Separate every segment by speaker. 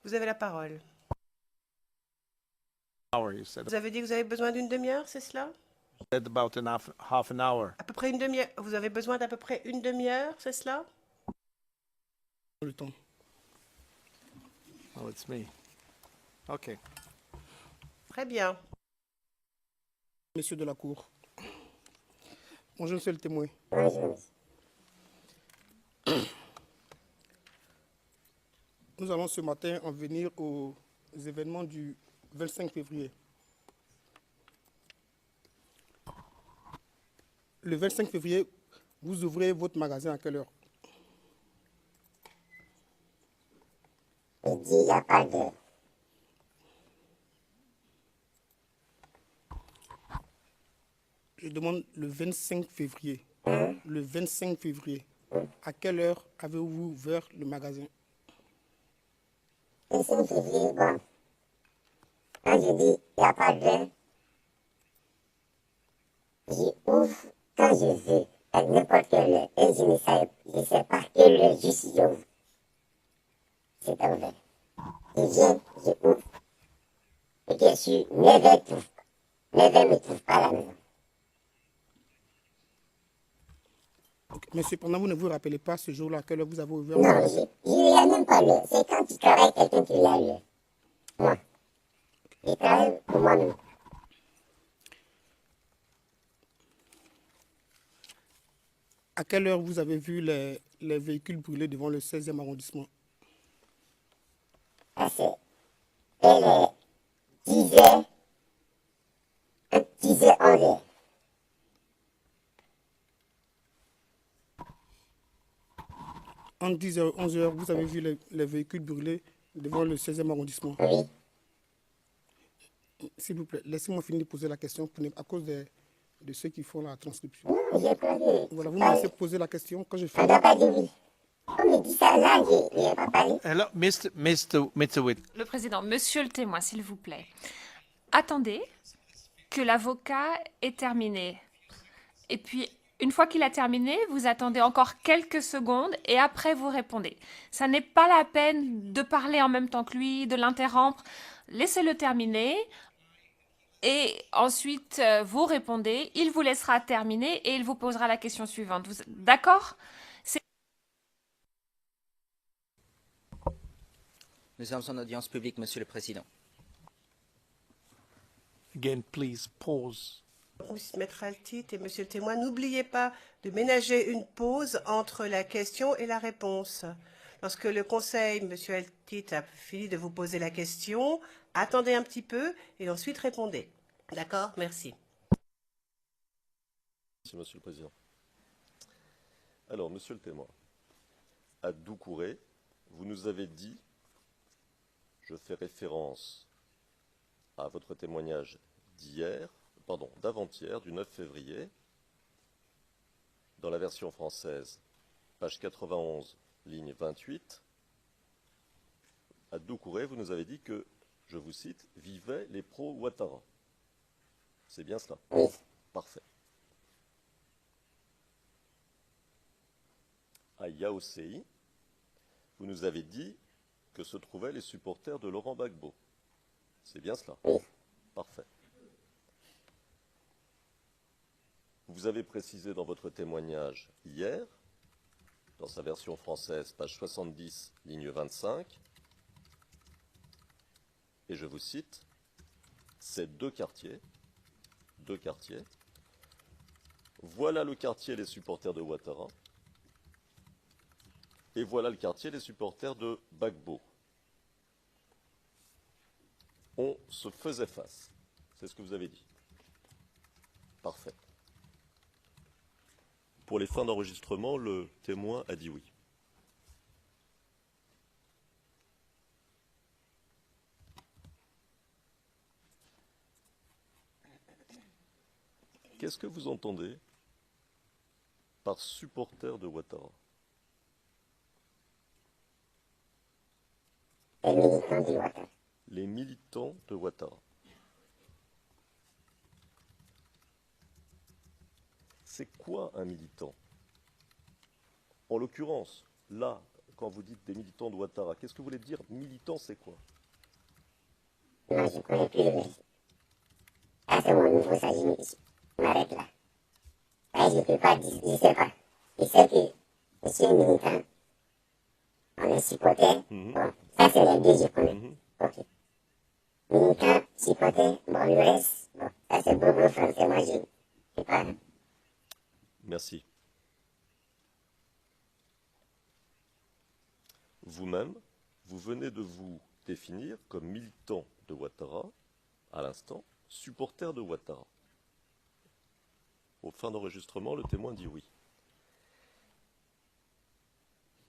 Speaker 1: Vous avez la parole.
Speaker 2: Hour, you said.
Speaker 1: Vous avez dit que vous avez besoin d'une demi-heure, c'est cela?
Speaker 2: Said about half an hour.
Speaker 1: À peu près une demi-heure. Vous avez besoin d'à peu près une demi-heure, c'est cela?
Speaker 3: Le temps.
Speaker 2: Oh, it's me. Okay.
Speaker 1: Très bien.
Speaker 3: Messieurs de la Cour. Bonjour, monsieur le témoin. Nous allons ce matin en venir aux événements du 25 février. Le 25 février, vous ouvrez votre magasin à quelle heure?
Speaker 4: Il dit, il n'y a pas de...
Speaker 3: Je demande le 25 février. Le 25 février. À quelle heure avez-vous ouvert le magasin?
Speaker 4: Le 5 février, bon. Quand je dis, il n'y a pas d'heure, j'y ouvre quand je veux, à n'importe quelle heure. Et je ne sais pas quelle heure juste j'ouvre. C'est ouvert. Je viens, je ouvre. Et bien sûr, mes verres ne trouvent pas à la maison.
Speaker 3: Okay. Mais cependant, vous ne vous rappelez pas ce jour-là à quelle heure vous avez ouvert?
Speaker 4: Non, il n'y a même pas l'heure. C'est quand tu travailles quelqu'un qui a l'heure. Moi, je travaille pour moi-même.
Speaker 3: À quelle heure vous avez vu les véhicules brûlés devant le 16e arrondissement?
Speaker 4: Ah, c'est vers les 10h, 10h, 11h.
Speaker 3: Entre 10h et 11h, vous avez vu les véhicules brûlés devant le 16e arrondissement.
Speaker 4: Oui.
Speaker 3: S'il vous plaît, laissez-moi finir de poser la question à cause de ceux qui font la transcription.
Speaker 4: Oui, j'ai posé.
Speaker 3: Voilà, vous me laissez poser la question quand je
Speaker 4: On
Speaker 3: finis.
Speaker 4: ne doit pas dire oui. On me dit ça là, je n'ai pas parlé.
Speaker 2: Hello, Mr. Witt.
Speaker 5: Le président, monsieur le témoin, s'il vous plaît. Attendez que l'avocat ait terminé. Et puis, une fois qu'il a terminé, vous attendez encore quelques secondes et après vous répondez. Ça n'est pas la peine de parler en même temps que lui, de l'interrompre. Laissez-le terminer et ensuite vous répondez. Il vous laissera terminer et il vous posera la question suivante. D'accord?
Speaker 6: Nous sommes en audience publique, Monsieur le Président.
Speaker 2: Again, please pause.
Speaker 1: Maître Altit et monsieur le témoin, n'oubliez pas de ménager une pause entre la question et la réponse. Lorsque le conseil, monsieur Altit, a fini de vous poser la question, attendez un petit peu et ensuite répondez. D'accord? Merci.
Speaker 7: Merci, Monsieur le Président. Alors, Monsieur le témoin, à Doucouré, vous nous avez dit, je fais référence à votre témoignage d'avant-hier, du 9 février, dans la version française, page 91, ligne 28. À Doucouré, vous nous avez dit que, je vous cite, vivaient les pro-Ouattara. C'est bien cela?
Speaker 4: Oui.
Speaker 7: Parfait. À Yaoséi, vous nous avez dit que se trouvaient les supporters de Laurent Gbagbo. C'est bien cela?
Speaker 4: Oui.
Speaker 7: Parfait. Vous avez précisé dans votre témoignage hier, dans sa version française, page 70, ligne 25, et je vous cite, ces deux quartiers, voilà le quartier les supporters de Ouattara, et voilà le quartier les supporters de Gbagbo. On se faisait face. C'est ce que vous avez dit. Parfait. Pour les fins d'enregistrement, le témoin a dit oui. Qu'est-ce que vous entendez par supporter de Ouattara?
Speaker 4: Les militants
Speaker 7: Les militants de
Speaker 4: du Ouattara.
Speaker 7: Ouattara. C'est quoi un militant? En l'occurrence, là, quand vous dites des militants de Ouattara, qu'est-ce que vous voulez dire militant, c'est quoi?
Speaker 4: Moi, je ne connais plus le mérite. À ce moment niveau, ça, je m'arrête là. Là, je ne peux pas dire, je ne sais pas. Je sais que je suis militant. On est supporter. Bon, ça, c'est les deux, je connais. Ok. Militant, supporter, bon, le reste, bon, ça, c'est beaucoup français. Moi, je ne sais pas.
Speaker 7: Merci. Vous-même, vous venez de vous définir comme militant de Ouattara, à l'instant, supporter de Ouattara. Au fin d'enregistrement, le témoin dit oui.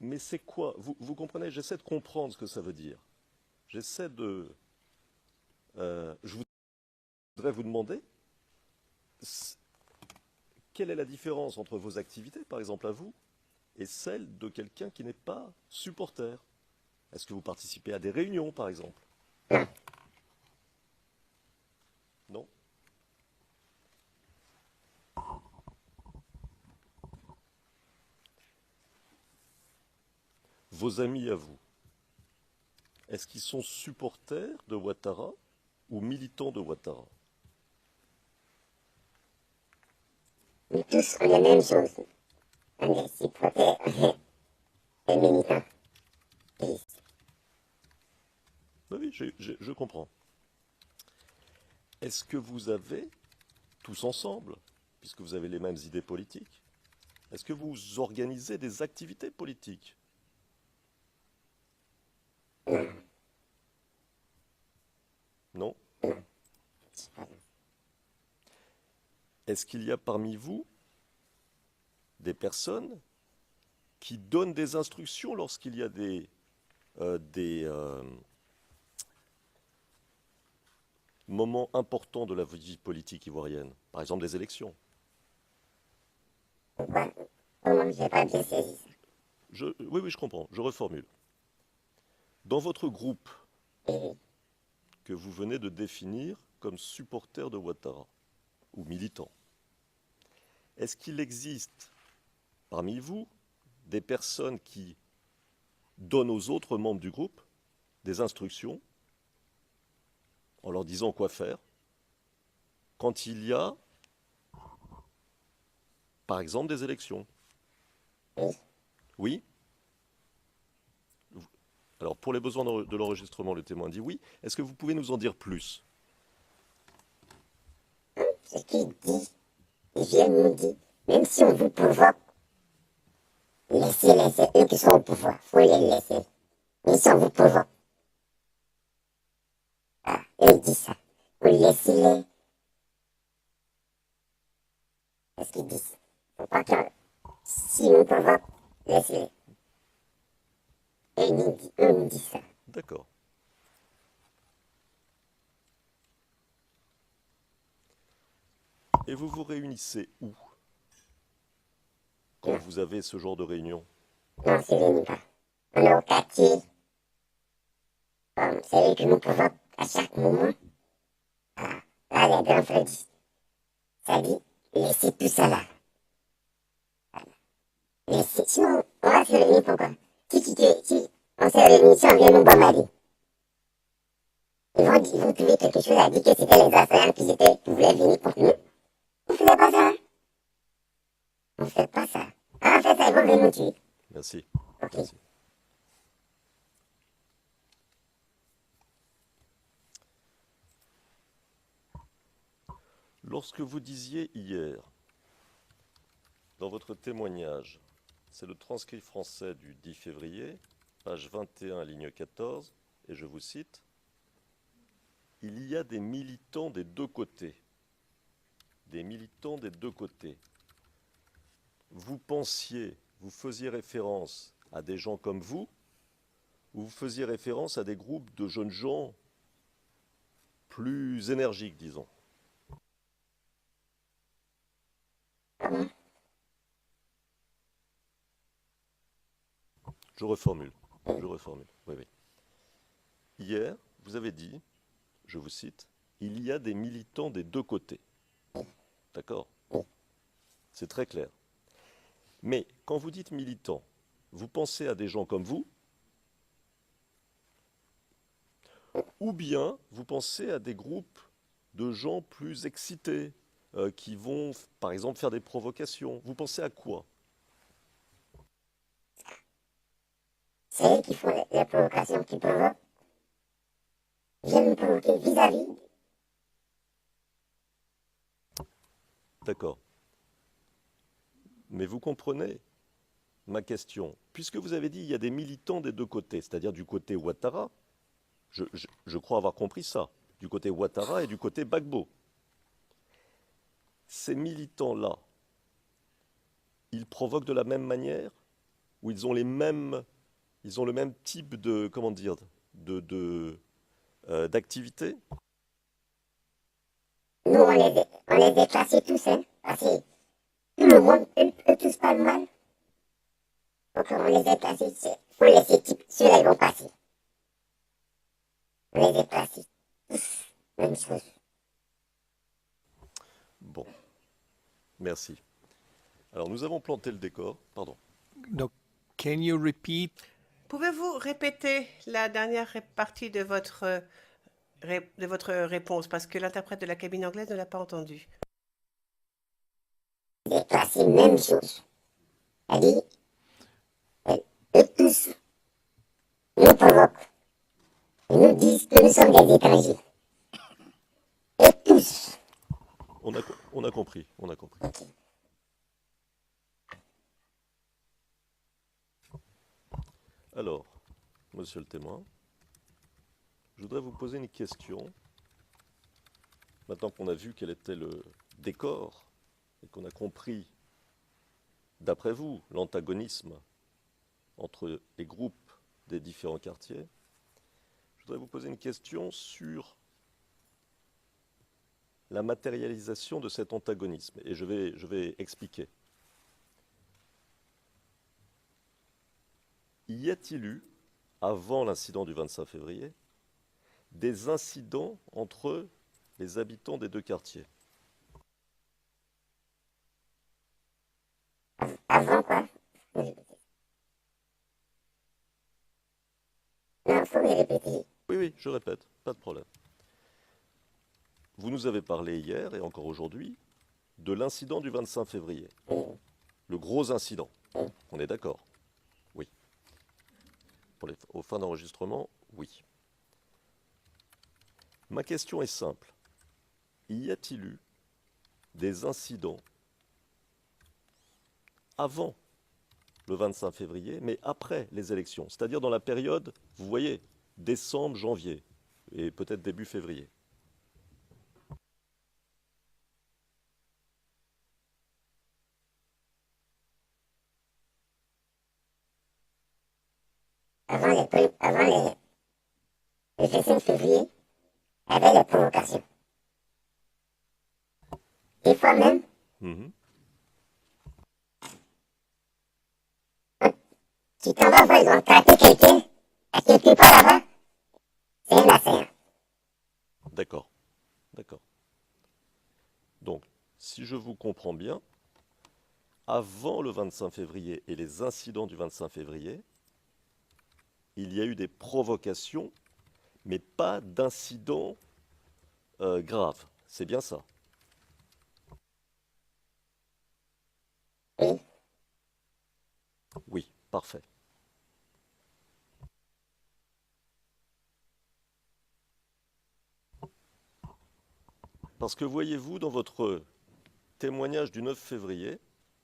Speaker 7: Mais c'est quoi? Vous comprenez? J'essaie de comprendre ce que ça veut dire. J'essaie de... je voudrais vous demander quelle est la différence entre vos activités, par exemple à vous, et celle de quelqu'un qui n'est pas supporter. Est-ce que vous participez à des réunions, par exemple? Non? Vos amis à vous, est-ce qu'ils sont supporters de Ouattara ou militants de Ouattara?
Speaker 4: Nous tous, on est la même chose. On est supporter, on est militants.
Speaker 7: Oui, je comprends. Est-ce que vous avez, tous ensemble, puisque vous avez les mêmes idées politiques, est-ce que vous organisez des activités politiques? Non? Est-ce qu'il y a parmi vous des personnes qui donnent des instructions lorsqu'il y a des moments importants de la vie politique ivoirienne, par exemple des élections?
Speaker 4: Pourquoi? Comment je n'ai pas bien saisi ça?
Speaker 7: Oui, je comprends. Je reformule. Dans votre groupe que vous venez de définir comme supporter de Ouattara, ou militant, est-ce qu'il existe parmi vous des personnes qui donnent aux autres membres du groupe des instructions en leur disant quoi faire quand il y a, par exemple, des élections? Oui? Alors, pour les besoins de l'enregistrement, le témoin dit oui. Est-ce que vous pouvez nous en dire plus?
Speaker 4: Ce qu'il dit, il vient nous dire, même si on vous provoque, laissez-les, c'est eux qui sont au pouvoir, il faut les laisser. Mais si on vous provoque, eux ils disent ça, vous laissez-les. C'est ce qu'ils disent. Faut pas que, si on provoque, laissez-les. Eux nous disent ça.
Speaker 7: D'accord. Et vous vous réunissez où quand vous avez ce genre de réunion?
Speaker 4: Non, on ne se réunit pas. On est au quartier. C'est eux qui nous provoquent à chaque moment. Là, les grands frères disent, ça dit, laissez tout ça là. Laissez, sinon, on va se réunir pourquoi? Si on s'est réunis, si on vient nous bombarder, ils vont trouver quelque chose à dire que c'était les assaillants qui voulaient venir contre nous. On ne faisait pas ça. On ne fait pas ça. Ah, on fait ça, ils vont venir nous tuer.
Speaker 7: Merci.
Speaker 4: Ok.
Speaker 7: Merci. Lorsque vous disiez hier, dans votre témoignage, c'est le transcrit français du 10 février, page 21, ligne 14, et je vous cite, « Il y a des militants des deux côtés. Des militants des deux côtés. » Vous faisiez référence à des gens comme vous, ou vous faisiez référence à des groupes de jeunes gens plus énergiques, disons? Je reformule. Oui. Hier, vous avez dit, je vous cite, « Il y a des militants des deux côtés. » D'accord? C'est très clair. Mais quand vous dites militant, vous pensez à des gens comme vous, ou bien vous pensez à des groupes de gens plus excités, qui vont, par exemple, faire des provocations. Vous pensez à quoi?
Speaker 4: C'est eux qui font les provocations, qui provoquent, viennent me provoquer vis-à-vis.
Speaker 7: D'accord. Mais vous comprenez ma question. Puisque vous avez dit il y a des militants des deux côtés, c'est-à-dire du côté Ouattara, je crois avoir compris ça, du côté Ouattara et du côté Gbagbo. Ces militants-là, ils provoquent de la même manière ou ils ont le même type de, comment dire, d'activité?
Speaker 4: Nous, on les a classés tous, hein, parce que tout le monde, eux tous parlent mal. Donc on les a classés, il faut laisser type, ceux-là ils vont passer. On les a classés tous, même chose.
Speaker 7: Bon, merci. Alors nous avons planté le décor, pardon.
Speaker 2: No, can you repeat?
Speaker 1: Pouvez-vous répéter la dernière partie de votre réponse parce que l'interprète de la cabine anglaise ne l'a pas entendue.
Speaker 4: Les classés, même chose. C'est-à-dire, eux tous nous provoquent. Ils nous disent que nous sommes des étrangers. Eux tous.
Speaker 7: On a compris, on a compris.
Speaker 4: Ok.
Speaker 7: Alors, monsieur le témoin, je voudrais vous poser une question. Maintenant qu'on a vu quel était le décor et qu'on a compris, d'après vous, l'antagonisme entre les groupes des différents quartiers, je voudrais vous poser une question sur la matérialisation de cet antagonisme. Et je vais expliquer. Y a-t-il eu, avant l'incident du 25 février, des incidents entre les habitants des deux quartiers?
Speaker 4: Avant quoi? Non, il faut me répéter.
Speaker 7: Oui, je répète, pas de problème. Vous nous avez parlé hier et encore aujourd'hui de l'incident du 25 février. Le gros incident. On est d'accord? Oui. Aux fins d'enregistrement, oui. Ma question est simple. Y a-t-il eu des incidents avant le 25 février, mais après les élections, c'est-à-dire dans la période, vous voyez, décembre, janvier, et peut-être début février?
Speaker 4: Avant le 25 février, il y avait les provocations. Des fois même, tu t'en vas voir, ils ont traqué quelqu'un, à quelque part là-bas, c'est un assaillant.
Speaker 7: D'accord. Donc, si je vous comprends bien, avant le 25 février et les incidents du 25 février, il y a eu des provocations, mais pas d'incidents graves. C'est bien ça?
Speaker 4: Oui.
Speaker 7: Oui, parfait. Parce que voyez-vous, dans votre témoignage du 9 février,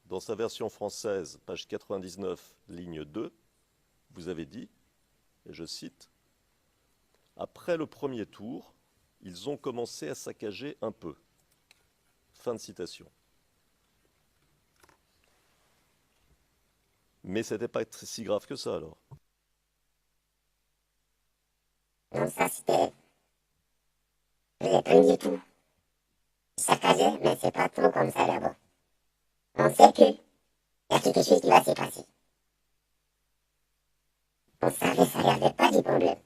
Speaker 7: dans sa version française, page 99, ligne 2, vous avez dit, et je cite, « Après le premier tour, ils ont commencé à saccager un peu. » Fin de citation. Mais ce n'était pas si grave que ça, alors.
Speaker 4: Donc ça, c'était le premier tour. Saccagé, mais c'est pas trop comme ça d'abord. On sait qu'il y a quelque chose qui va se passer. On savait, ça n'y avait pas de problème.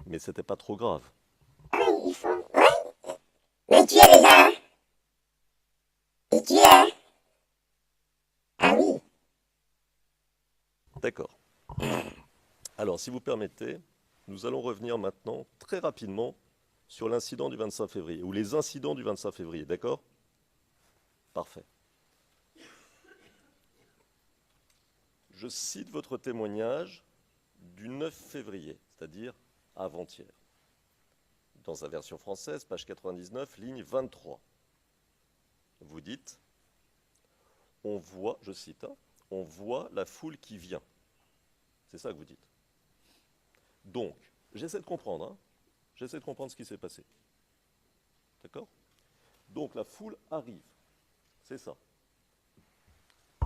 Speaker 7: Mais c'était pas trop grave.
Speaker 4: Ah, il faut. Oui. Mais tu es déjà, hein? Et tu es, hein? Ah oui.
Speaker 7: D'accord. Alors, si vous permettez, nous allons revenir maintenant très rapidement sur l'incident du 25 février, ou les incidents du 25 février, d'accord? Parfait. Je cite votre témoignage du 9 février, c'est-à-dire avant-hier. Dans sa version française, page 99, ligne 23. Vous dites, on voit, je cite, hein, on voit la foule qui vient. C'est ça que vous dites. Donc, j'essaie de comprendre, hein, j'essaie de comprendre ce qui s'est passé. D'accord? Donc, la foule arrive. C'est ça.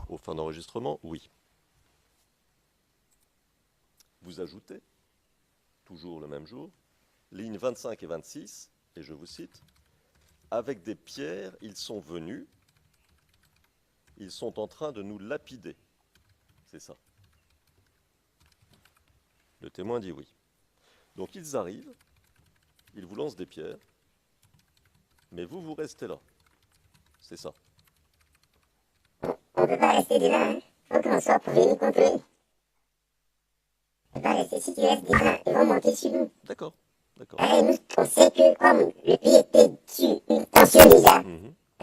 Speaker 7: Aux fins d'enregistrement, oui. Vous ajoutez, toujours le même jour, lignes 25 et 26, et je vous cite, « Avec des pierres, ils sont venus, ils sont en train de nous lapider. » C'est ça. Le témoin dit oui. Donc ils arrivent, ils vous lancent des pierres, mais vous restez là. C'est ça.
Speaker 4: On ne peut pas rester dedans, hein. Faut qu'on soit pour venir contrôler. On ne peut pas rester, si tu restes dedans, ils vont monter sur nous.
Speaker 7: D'accord, d'accord.
Speaker 4: Nous, on sait que comme le pays était sur une tension déjà,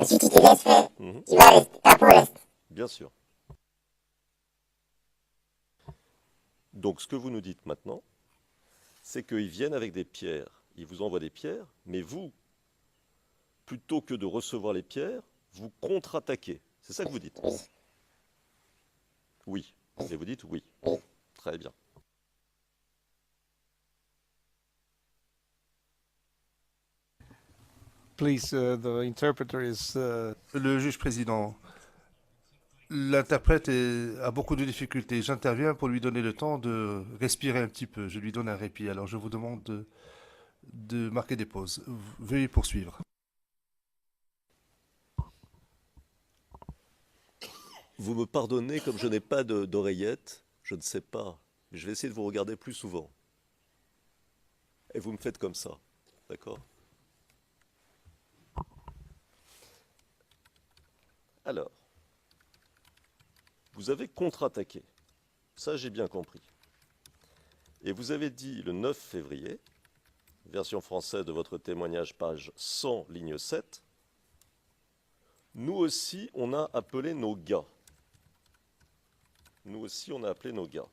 Speaker 4: si tu te laisses faire, tu vas rester, ta peau reste.
Speaker 7: Bien sûr. Donc ce que vous nous dites maintenant, c'est qu'ils viennent avec des pierres, ils vous envoient des pierres, mais vous, plutôt que de recevoir les pierres, vous contre-attaquez. C'est ça que vous dites? Oui. Et vous dites oui. Très bien.
Speaker 2: Please, the interpreter is.
Speaker 8: Le juge président, l'interprète a beaucoup de difficultés. J'interviens pour lui donner le temps de respirer un petit peu. Je lui donne un répit. Alors je vous demande de marquer des pauses. Veuillez poursuivre.
Speaker 7: Vous me pardonnez, comme je n'ai pas d'oreillette, je ne sais pas, mais je vais essayer de vous regarder plus souvent. Et vous me faites comme ça, d'accord? Alors, vous avez contre-attaqué, ça j'ai bien compris. Et vous avez dit le 9 février, version française de votre témoignage, page 100, ligne 7, nous aussi on a appelé nos gars. Nous aussi, on a appelé nos gars.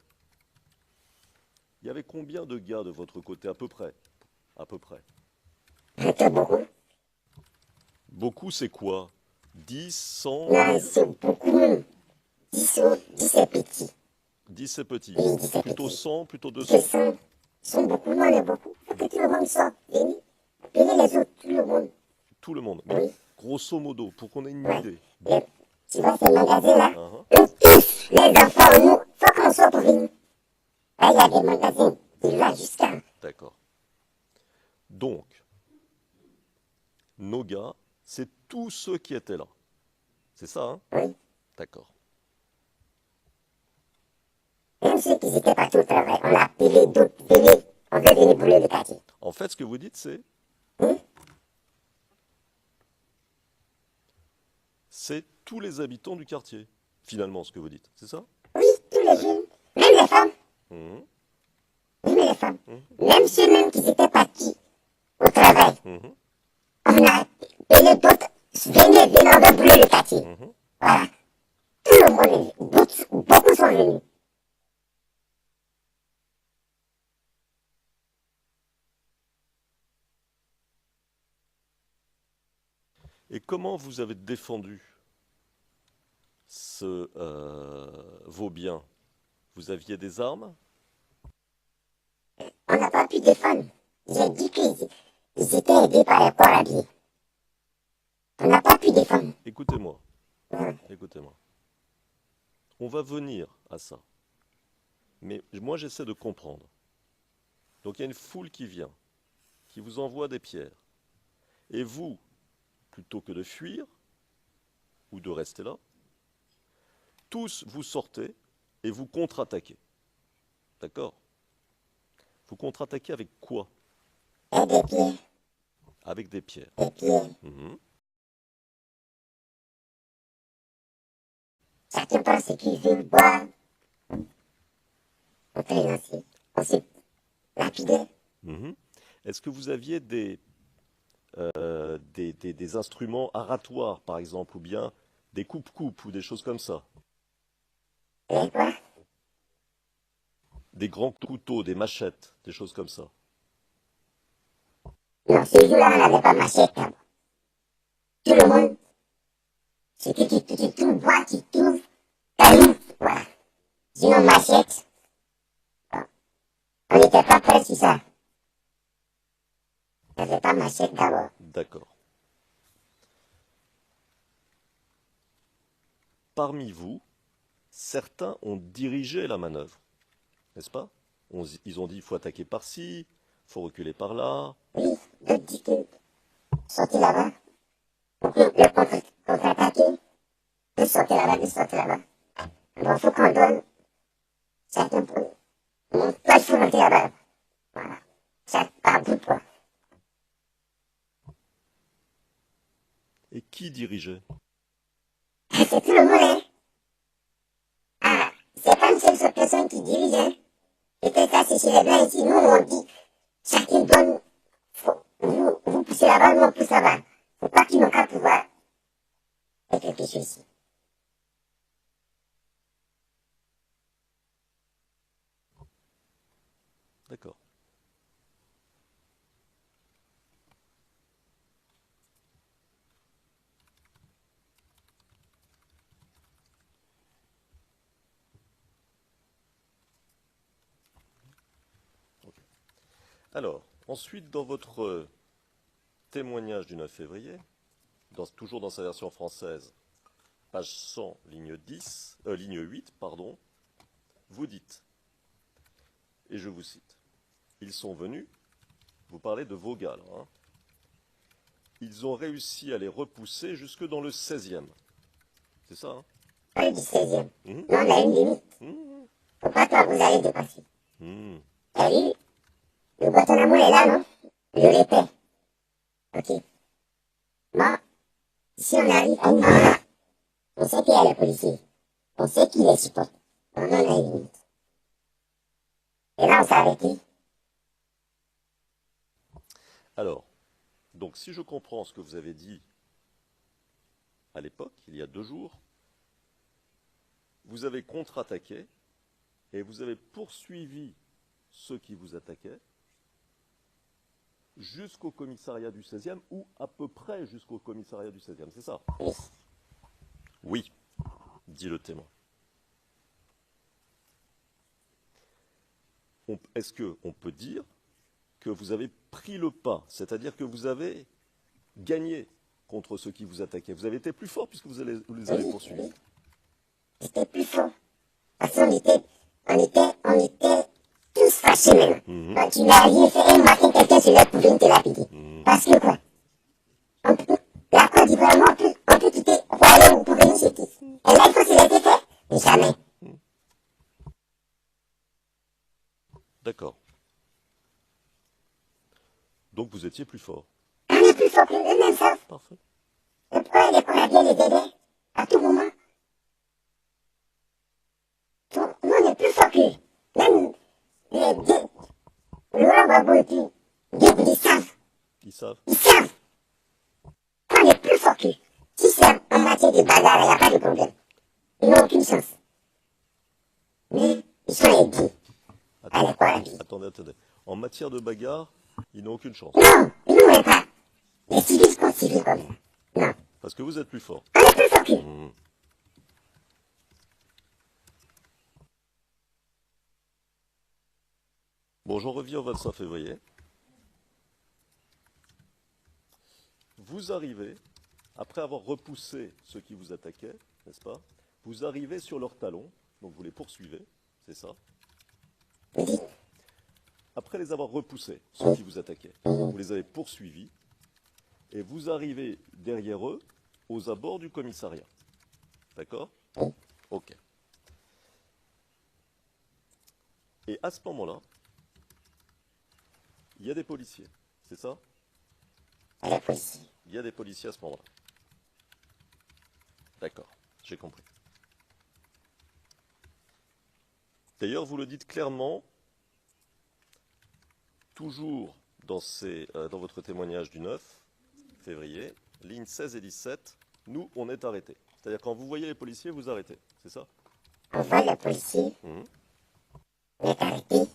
Speaker 7: Il y avait combien de gars de votre côté, à peu près? À peu près.
Speaker 4: Beaucoup.
Speaker 7: Beaucoup, c'est quoi? 10, 100?
Speaker 4: Non, c'est beaucoup. 10 c'est petit.
Speaker 7: 10, c'est petit.
Speaker 4: Oui, 10, c'est
Speaker 7: Plutôt
Speaker 4: petit.
Speaker 7: 100, plutôt
Speaker 4: Que
Speaker 7: 200?
Speaker 4: 100. Ils sont beaucoup, non, on est beaucoup. Faut que tout le monde sorte. Venez. Venez les autres, tout le monde.
Speaker 7: Tout le monde. Mais grosso modo, pour qu'on ait une idée.
Speaker 4: Tu vois ces magasins-là?
Speaker 7: Uh-huh.
Speaker 4: Eux tous, les enfants, nous, faut qu'on soit pour venir. Là, il y a des magasins. Il va jusqu'à.
Speaker 7: D'accord. Donc, nos gars, c'est tous ceux qui étaient là. C'est ça, hein?
Speaker 4: Oui.
Speaker 7: D'accord.
Speaker 4: Même ceux qui n'étaient pas tout au travail, on a appelé d'autres. Venez, on veut venir brûler le quartier.
Speaker 7: En fait, ce que vous dites, c'est... C'est tous les habitants du quartier, finalement, ce que vous dites. C'est ça?
Speaker 4: Oui, tous les jeunes, même les femmes.
Speaker 7: Mhm.
Speaker 4: Même les femmes. Même ceux-mêmes qui n'étaient pas qui au travail.
Speaker 7: Mhm.
Speaker 4: On a appelé d'autres. Venez, venez, on veut brûler le quartier. Voilà. Tout le monde est venu. Beaucoup sont venus.
Speaker 7: Et comment vous avez défendu vos biens? Vous aviez des armes?
Speaker 4: On n'a pas pu défendre. J'ai dit qu'ils étaient aidés par les corps habillés. On n'a pas pu défendre.
Speaker 7: Écoutez-moi. Écoutez-moi. On va venir à ça. Mais moi, j'essaie de comprendre. Donc, il y a une foule qui vient, qui vous envoie des pierres. Et vous, plutôt que de fuir ou de rester là, tous vous sortez et vous contre-attaquez. D'accord? Vous contre-attaquez avec quoi?
Speaker 4: Et des pierres.
Speaker 7: Avec des pierres.
Speaker 4: Des pierres.
Speaker 7: Mhm.
Speaker 4: Chacun pense qu'il veut boire. au créancier. On s'est lapidé.
Speaker 7: Mhm. Est-ce que vous aviez des instruments aratoires, par exemple, ou bien des coupes-coupes ou des choses comme ça?
Speaker 4: Et quoi?
Speaker 7: Des grands couteaux, des machettes, des choses comme ça?
Speaker 4: Non, ce jour-là, on n'avait pas machette d'abord. Tout le monde, c'était qui trouve bois, qui trouve caillou, voilà. Sinon, machette, bon, on n'était pas prêts sur ça. On n'avait pas machette d'abord.
Speaker 7: D'accord. Parmi vous, certains ont dirigé la manœuvre, n'est-ce pas? Ils ont dit, il faut attaquer par-ci, il faut reculer par-là.
Speaker 4: Oui, d'autres disent que sortez là-bas. Donc, le contre-attaquer, de sortir là-bas, de sortir là-bas. Bon, il faut qu'on donne chacun pour. Toi, il faut monter là-bas. Voilà. Chaque par bout, quoi.
Speaker 7: Et qui dirigeait?
Speaker 4: C'est tout le monde, hein. Ah, c'est pas une seule personne qui dirige, hein. Peut-être ça, c'est chez les Blancs ici. Nous, on dit, chacun donne, vous poussez là-bas, nous, on pousse là-bas. Faut pas qu'ils n'ont qu'à pouvoir faire quelque chose ici.
Speaker 7: D'accord. Ok. Alors, ensuite, dans votre témoignage du 9 février, toujours dans sa version française, page 100, ligne 8, pardon, vous dites, et je vous cite, ils sont venus, vous parlez de Vaughan, hein, ils ont réussi à les repousser jusque dans le 16e. C'est ça, hein?
Speaker 4: Oui, du 16e.
Speaker 7: Mhm.
Speaker 4: Nous, on a une limite.
Speaker 7: Mhm.
Speaker 4: Pourquoi toi, vous allez dépasser?
Speaker 7: Mhm.
Speaker 4: T'as vu? Le Guantanamo est là, non? Je répète. Ok. Bon, si on arrive à une limite, on sait qu'il y a les policiers. On sait qui les supporte. On en a une limite. Et là, on s'est arrêté.
Speaker 7: Alors, donc si je comprends ce que vous avez dit à l'époque, il y a 2 jours, vous avez contre-attaqué et vous avez poursuivi ceux qui vous attaquaient jusqu'au commissariat du 16e ou à peu près jusqu'au commissariat du 16e, c'est ça? Oui, dit le témoin. Est-ce qu'on peut dire que vous avez pris le pas, c'est-à-dire que vous avez gagné contre ceux qui vous attaquaient? Vous avez été plus fort puisque vous les avez poursuivis.
Speaker 4: C'était plus fort. Parce qu'on était tous fâchés même. Quand tu n'as rien fait, un matin, quelqu'un se lève pour venir te lapider. Parce que quoi? La Côte d'Ivoire, on peut quitter Royaume pour venir chez qui? Et là, il faut se laisser faire? Mais jamais.
Speaker 7: D'accord. Donc vous étiez plus fort.
Speaker 4: On est plus fort que eux-mêmes, ça.
Speaker 7: Parfait.
Speaker 4: Le problème est qu'on a bien les aider à tout moment. Donc, nous, on est plus fort qu'eux. Même les deux. Laurent Gbagbo et puis Gueux, ils savent.
Speaker 7: Ils savent.
Speaker 4: Ils savent. On est plus fort qu'eux. Si c'est en matière de bagarre, il n'y a pas de problème. Ils n'ont aucune chance. Mais ils sont aidés. Allez, quoi, la vie?
Speaker 7: Attendez. En matière de bagarre, ils n'ont aucune chance.
Speaker 4: Non, ils ne voulaient pas. Les civils sont civils comme ça. Non.
Speaker 7: Parce que vous êtes plus fort.
Speaker 4: On est plus fort qu'eux.
Speaker 7: Bon, j'en reviens au 25 février. Vous arrivez, après avoir repoussé ceux qui vous attaquaient, n'est-ce pas? Vous arrivez sur leurs talons, donc vous les poursuivez, c'est ça? Après les avoir repoussés, ceux qui vous attaquaient, vous les avez poursuivis, et vous arrivez derrière eux, aux abords du commissariat. D'accord? Ok. Et à ce moment-là, il y a des policiers, c'est ça? Il y a des policiers à ce moment-là. D'accord, j'ai compris. D'ailleurs, vous le dites clairement, toujours dans votre témoignage du 9 février, lignes 16 et 17, nous, on est arrêtés. C'est-à-dire quand vous voyez les policiers, vous arrêtez, c'est ça?
Speaker 4: On voit le policier, on est arrêté.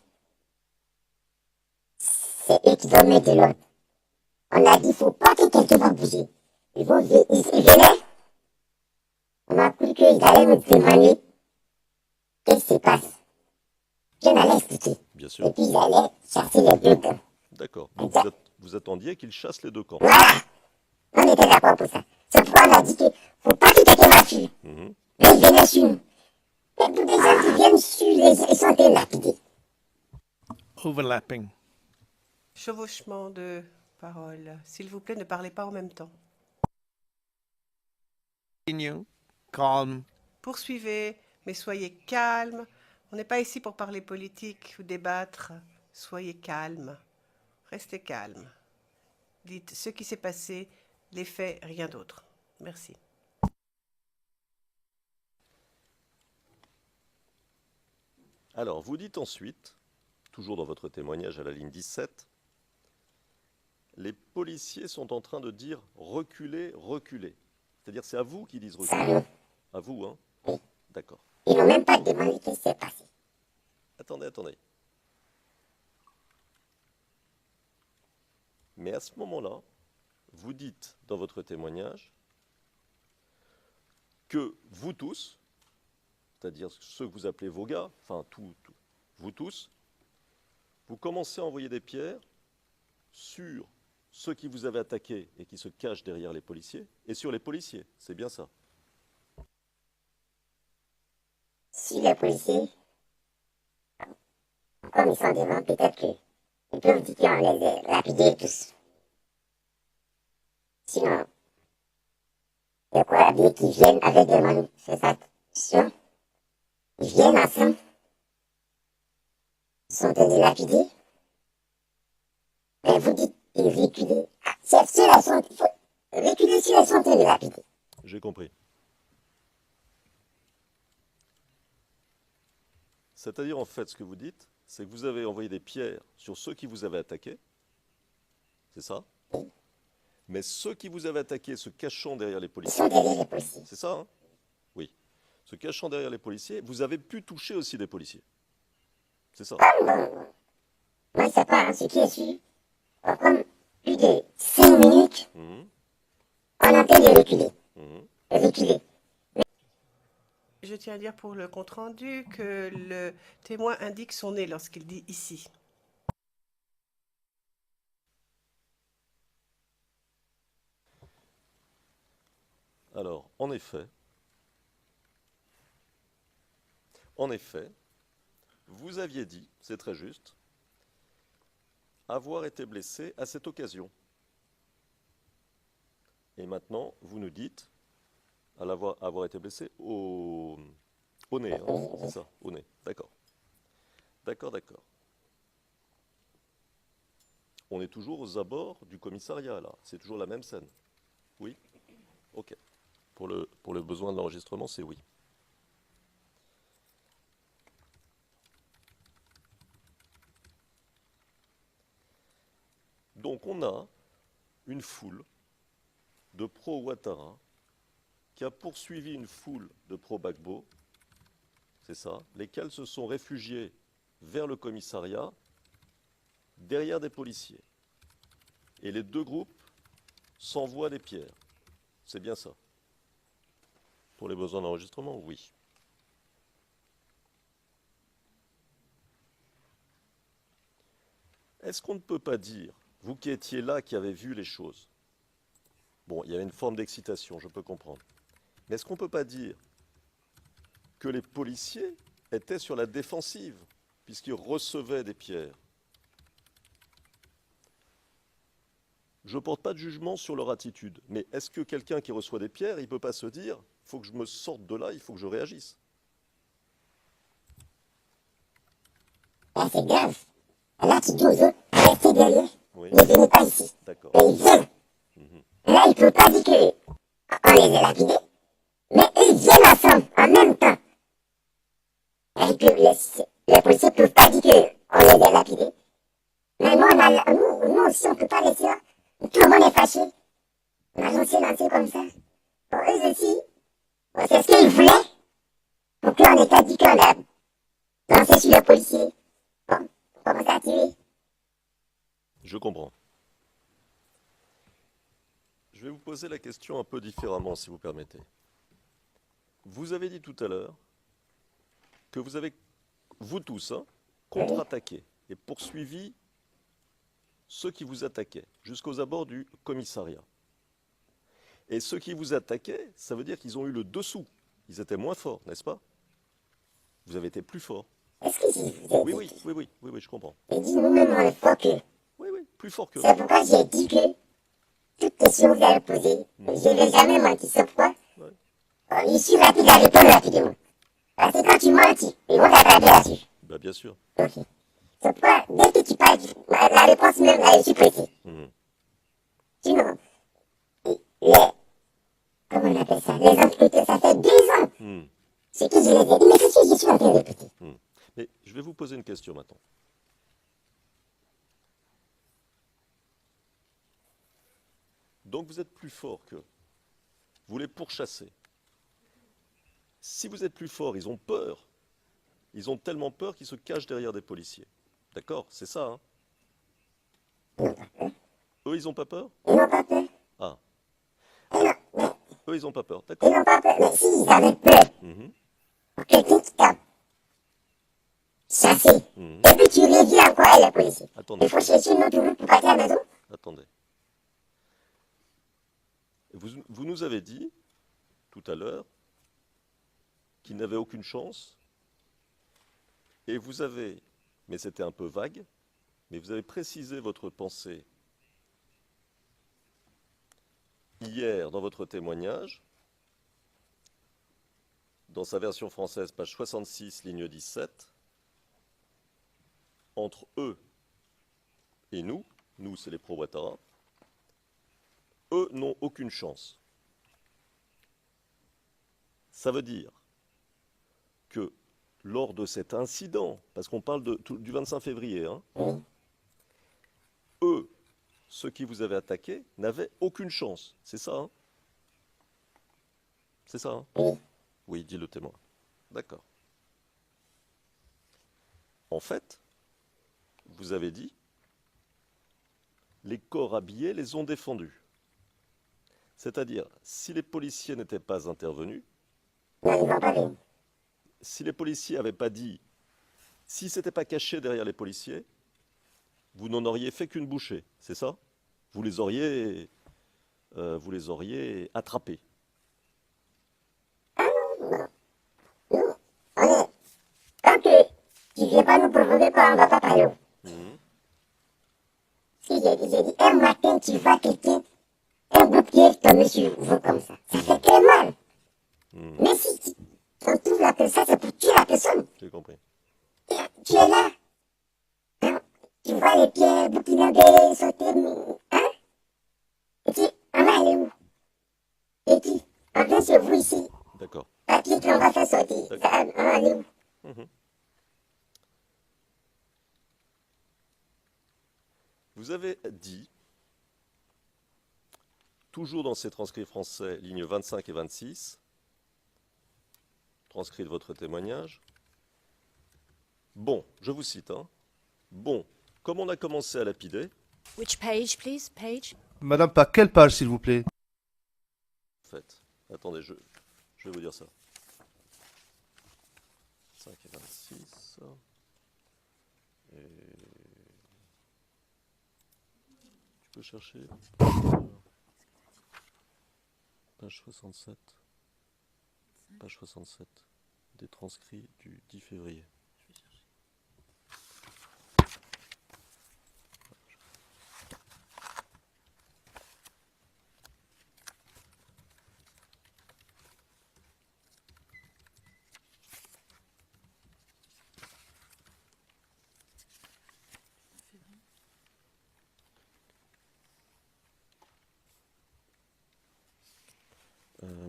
Speaker 4: C'est eux qui vont mettre de l'ordre. On a dit, il ne faut pas que quelqu'un va bouger. Ils venaient. On m'a cru qu'ils allaient me demander qu'est-ce qui se passe. Je n'allais expliquer.
Speaker 7: Bien sûr.
Speaker 4: Et puis ils allaient chasser les deux camps.
Speaker 7: D'accord. Donc vous attendiez qu'ils chassent les deux camps.
Speaker 4: Voilà. On était d'accord pour ça. C'est pourquoi on a dit qu'il ne faut pas que quelqu'un va fuir. Mais ils venaient sur nous. Et tous les gens qui viennent sur ils sont lapidés.
Speaker 2: Overlapping.
Speaker 1: Chevauchement de parole. S'il vous plaît, ne parlez pas en même temps.
Speaker 2: Continue. Calm.
Speaker 1: Poursuivez, mais soyez calme. On n'est pas ici pour parler politique ou débattre. Soyez calme. Restez calme. Dites ce qui s'est passé, les faits, rien d'autre. Merci.
Speaker 7: Alors, vous dites ensuite, toujours dans votre témoignage à la ligne 17, les policiers sont en train de dire reculez, reculez. C'est-à-dire c'est à vous qu'ils disent reculez. À vous, hein?
Speaker 4: Oui.
Speaker 7: D'accord.
Speaker 4: Ils n'ont même pas demandé ce qui s'est passé.
Speaker 7: Attendez, attendez. Mais à ce moment-là, vous dites dans votre témoignage que vous tous, c'est-à-dire ceux que vous appelez vos gars, enfin vous tous, vous commencez à envoyer des pierres sur ceux qui vous avaient attaqué et qui se cachent derrière les policiers, et sur les policiers, c'est bien ça?
Speaker 4: Si les policiers, comme ils sont devant, peut-être qu'ils peuvent dire qu'on les a lapidés tous. Sinon, il y a quoi dire qu'ils viennent avec des manifestations? Ils viennent ensemble. Ils sont des lapidés. Mais vous dites, ils reculent. Ceux-là sont reculés si elles sont des lapidés.
Speaker 7: J'ai compris. C'est-à-dire, en fait, ce que vous dites, c'est que vous avez envoyé des pierres sur ceux qui vous avaient attaqué. C'est ça? Mais ceux qui vous avaient attaqué se cachant derrière les
Speaker 4: Ils
Speaker 7: policiers.
Speaker 4: sont derrière les policiers.
Speaker 7: C'est ça, hein? Oui. Se cachant derrière les policiers, vous avez pu toucher aussi des policiers. C'est ça?
Speaker 4: Moi, je ne sais pas, ce qui est sûr. On va prendre plus de 5 minutes. On est en train de reculer. Reculer.
Speaker 1: Je tiens à dire pour le compte-rendu que le témoin indique son nez lorsqu'il dit ici.
Speaker 7: Alors, en effet, vous aviez dit, c'est très juste, avoir été blessé à cette occasion. Et maintenant, vous nous dites avoir été blessé au nez, hein, c'est ça, au nez, d'accord. D'accord. On est toujours aux abords du commissariat, là, c'est toujours la même scène. Oui? Ok. Pour le besoin de l'enregistrement, c'est oui. Donc on a une foule de pro-Ouattara qui a poursuivi une foule de pro-Gbagbo, c'est ça, lesquels se sont réfugiés vers le commissariat derrière des policiers. Et les deux groupes s'envoient des pierres. C'est bien ça. Pour les besoins d'enregistrement, oui. Est-ce qu'on ne peut pas dire, vous qui étiez là, qui avez vu les choses, bon, il y avait une forme d'excitation, je peux comprendre, mais est-ce qu'on ne peut pas dire que les policiers étaient sur la défensive, puisqu'ils recevaient des pierres? Je ne porte pas de jugement sur leur attitude, mais est-ce que quelqu'un qui reçoit des pierres, il ne peut pas se dire « il faut que je me sorte de là, il faut que je réagisse ».
Speaker 4: Là, c'est grave. Là, tu dis aux autres, restez derrière.
Speaker 7: Oui.
Speaker 4: Ne venez pas ici.
Speaker 7: D'accord.
Speaker 4: Mais ils viennent. Là, il ne peut pas dire qu'on les a lapidés, mais ils viennent ensemble, en même temps. Avec Mais nous aussi, on ne peut pas laisser là. Tout le monde est fâché. On a lancé comme ça. Bon, eux aussi, bon, c'est ce qu'ils voulaient. Donc là, on est dit qu'on a lancé sur les policiers. Bon, on commence à tirer.
Speaker 7: Je comprends. Je vais vous poser la question un peu différemment, si vous permettez. Vous avez dit tout à l'heure que vous avez, vous tous, hein, contre-attaqué et poursuivi ceux qui vous attaquaient jusqu'aux abords du commissariat. Et ceux qui vous attaquaient, ça veut dire qu'ils ont eu le dessous. Ils étaient moins forts, n'est-ce pas? Vous avez été plus forts.
Speaker 4: Est-ce que si vous êtes
Speaker 7: Oui, je comprends.
Speaker 4: Et dit nous-mêmes, on est fort que.
Speaker 7: Oui, plus fort que.
Speaker 4: C'est pourquoi j'ai dit que toute question que vous avez posée, je ne vais jamais mentir. C'est pourquoi je suis rapide à répondre rapidement. Parce que quand tu mentis, ils vont t'attraper là-dessus.
Speaker 7: Bah, bien sûr.
Speaker 4: Ok. C'est pourquoi, dès que tu parles, la réponse même, là, je suis précis. Sinon, comment on appelle ça? Les entreprises, ça fait 2 ans. Ce que je les ai dit, mais c'est ce que je suis en train de répéter.
Speaker 7: Mais je vais vous poser une question maintenant. Donc vous êtes plus fort qu'eux. Vous les pourchassez. Si vous êtes plus fort, ils ont peur. Ils ont tellement peur qu'ils se cachent derrière des policiers. D'accord? C'est ça, hein? Eux, ils n'ont pas peur?
Speaker 4: Ils n'ont pas peur.
Speaker 7: Ah.
Speaker 4: Non,
Speaker 7: Eux, ils n'ont pas peur.
Speaker 4: ils
Speaker 7: D'accord.
Speaker 4: n'ont pas peur. Mais s'ils avaient peur, quelqu'un qui t'a chassé, et puis tu reviens encore à la police.
Speaker 7: Attendez.
Speaker 4: Il faut chercher une autre route pour partir à la maison.
Speaker 7: Attendez. Vous nous avez dit, tout à l'heure, qu'ils n'avaient aucune chance, et vous avez, mais c'était un peu vague, mais vous avez précisé votre pensée hier dans votre témoignage, dans sa version française, page 66, ligne 17, entre eux et nous c'est les pro-Ouattara, eux n'ont aucune chance. Ça veut dire que lors de cet incident, parce qu'on parle du 25 février, hein, eux, ceux qui vous avaient attaqué, n'avaient aucune chance. C'est ça, hein? C'est ça, hein? Oui, dit le témoin. D'accord. En fait, vous avez dit, les corps habillés les ont défendus. C'est-à-dire, si les policiers n'étaient pas intervenus, si les policiers n'avaient pas dit, si ce n'était pas caché derrière les policiers, vous n'en auriez fait qu'une bouchée, c'est ça? Vous les auriez attrapés.
Speaker 4: Tant que tu ne viens pas nous provoquer, on ne va pas parler. Ce que j'ai dit, un matin, tu vois quelqu'un, un bouclier tomber sur vous comme ça. Ça fait très mal. Mais si on trouve la personne, c'est pour tuer la personne.
Speaker 7: J'ai compris.
Speaker 4: Tu es là. Hein? Tu vois les pieds, bouclier sauter. Hein? Et puis, on va aller où? Et puis, on vient sur vous ici.
Speaker 7: D'accord.
Speaker 4: Papier qu'on va faire sortir. Ça, on va aller où?
Speaker 7: Vous avez dit, toujours dans ces transcrits français, lignes 25 et 26, transcrit de votre témoignage, bon, je vous cite, hein, bon, comme on a commencé à lapider,
Speaker 9: Which page, please? Page?
Speaker 8: Madame, par quelle page, s'il vous plaît?
Speaker 7: en fait, attendez, je vais vous dire ça. 5 et 26, et... Tu peux chercher page 67, page 67 des transcrits du 10 février.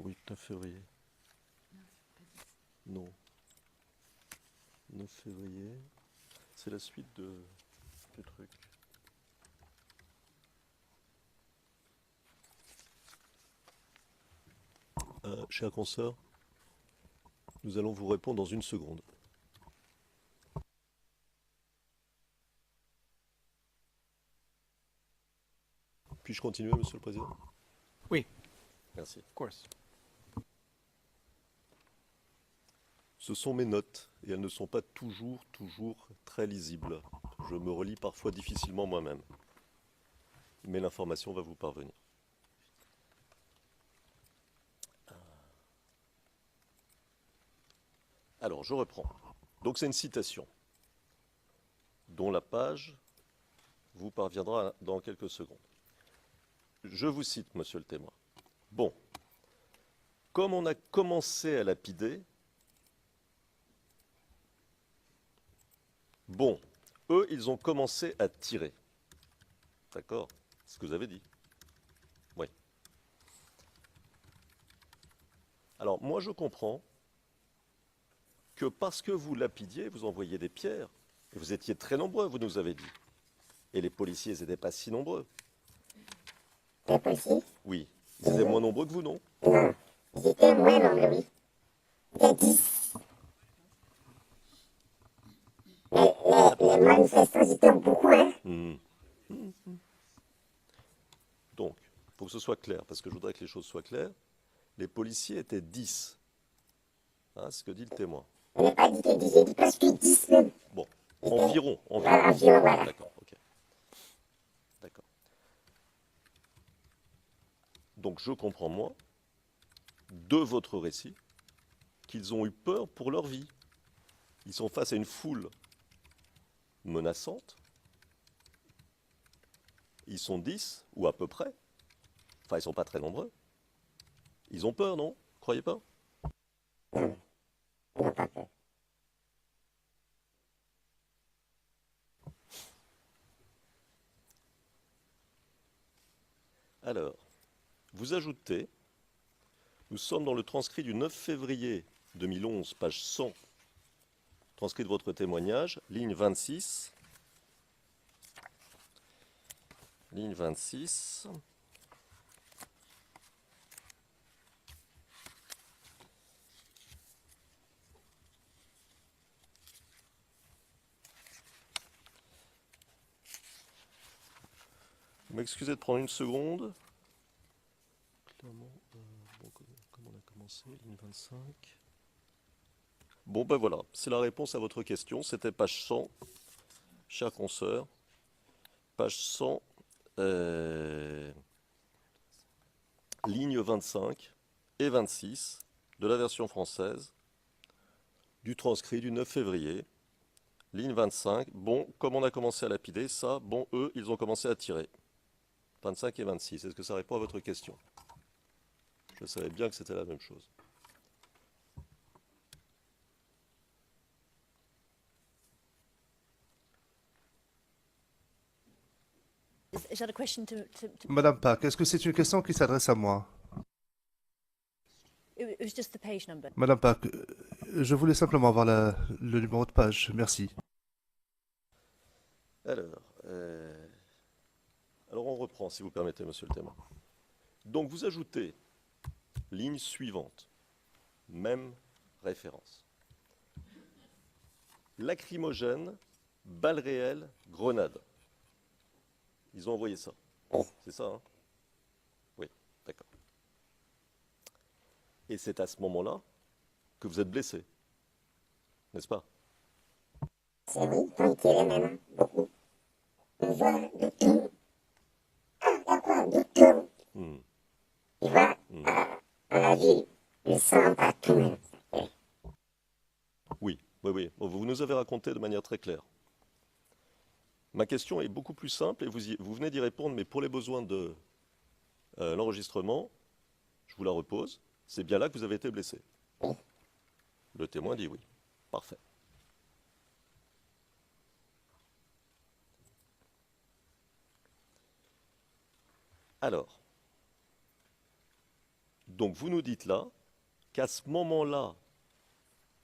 Speaker 7: Oui, 9 février. Non. 9 février. C'est la suite du truc. Chers consoeurs, nous allons vous répondre dans une seconde. Puis-je continuer, Monsieur le Président?
Speaker 2: Oui.
Speaker 7: Merci.
Speaker 2: Of course.
Speaker 7: Ce sont mes notes, et elles ne sont pas toujours très lisibles. Je me relis parfois difficilement moi-même. Mais l'information va vous parvenir. Alors, je reprends. Donc c'est une citation, dont la page vous parviendra dans quelques secondes. Je vous cite, monsieur le témoin. Bon, comme on a commencé à lapider, bon, eux, ils ont commencé à tirer. D'accord? C'est ce que vous avez dit. Oui. Alors, moi, je comprends que parce que vous lapidiez, vous envoyiez des pierres, et vous étiez très nombreux, vous nous avez dit. Et les policiers n'étaient pas si nombreux.
Speaker 4: Les policiers?
Speaker 7: Oui. Ils étaient moins nombreux que vous, non?
Speaker 4: Non. Ils étaient moins nombreux, oui. Ils étaient 10. Les manifestants étaient beaucoup, hein?
Speaker 7: Donc, pour que ce soit clair, parce que je voudrais que les choses soient claires, les policiers étaient 10. Hein, c'est ce que dit le témoin.
Speaker 4: On n'a pas dit que 10, j'ai dit presque 10 même.
Speaker 7: Bon, environ.
Speaker 4: Voilà, environ, voilà.
Speaker 7: D'accord, ok. D'accord. Donc je comprends, moi, de votre récit, qu'ils ont eu peur pour leur vie. Ils sont face à une foule menaçante. Ils sont 10, ou à peu près. Enfin, ils ne sont pas très nombreux. Ils ont peur, non? Croyez pas?
Speaker 4: Non, pas peur.
Speaker 7: Alors, vous ajoutez, nous sommes dans le transcrit du 9 février 2011, page 100, transcrit de votre témoignage, ligne 26. Ligne 26. Vous m'excusez de prendre une seconde. Clairement, bon, comment on a commencé, ligne 25. Bon, ben voilà, c'est la réponse à votre question. C'était page 100, chers consoeurs. Page 100, ligne 25 et 26 de la version française du transcrit du 9 février. Ligne 25, bon, comme on a commencé à lapider, ça, bon, eux, ils ont commencé à tirer. 25 et 26, est-ce que ça répond à votre question? Je savais bien que c'était la même chose.
Speaker 9: Is that a question to
Speaker 8: Madame Park, est-ce que c'est une question qui s'adresse à moi?
Speaker 9: it was just the page number.
Speaker 8: Madame Park, je voulais simplement avoir le numéro de page. Merci.
Speaker 7: Alors, on reprend, si vous permettez, monsieur le témoin. Donc, vous ajoutez ligne suivante, même référence. Lacrymogène, balles réelles, grenades. Ils ont envoyé ça. C'est ça, hein? Oui, d'accord. Et c'est à ce moment-là que vous êtes blessé, n'est-ce pas?
Speaker 4: C'est oui, ils ont tiré même, beaucoup. On voit de tout. Ah, d'accord, de tout. Il voit, on a vu le sang partout. Même.
Speaker 7: Oui. Vous nous avez raconté de manière très claire. Ma question est beaucoup plus simple et vous venez d'y répondre, mais pour les besoins de l'enregistrement, je vous la repose. C'est bien là que vous avez été blessé. Le témoin dit oui. Parfait. Alors, donc vous nous dites là qu'à ce moment-là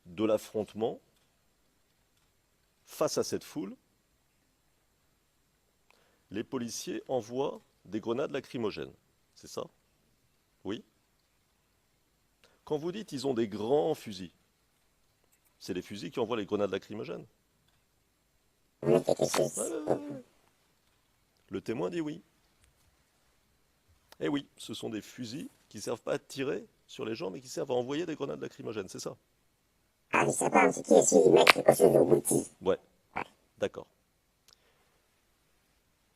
Speaker 7: de l'affrontement, face à cette foule, les policiers envoient des grenades lacrymogènes. C'est ça? Oui? Quand vous dites ils ont des grands fusils, c'est les fusils qui envoient les grenades lacrymogènes.
Speaker 4: Oui, quelque chose.
Speaker 7: Ouais. Le témoin dit oui. Eh oui, ce sont des fusils qui ne servent pas à tirer sur les gens, mais qui servent à envoyer des grenades lacrymogènes, c'est ça?
Speaker 4: Ah, je sais pas, en tout cas, je vais mettre quelque chose au outil.
Speaker 7: Ouais, d'accord.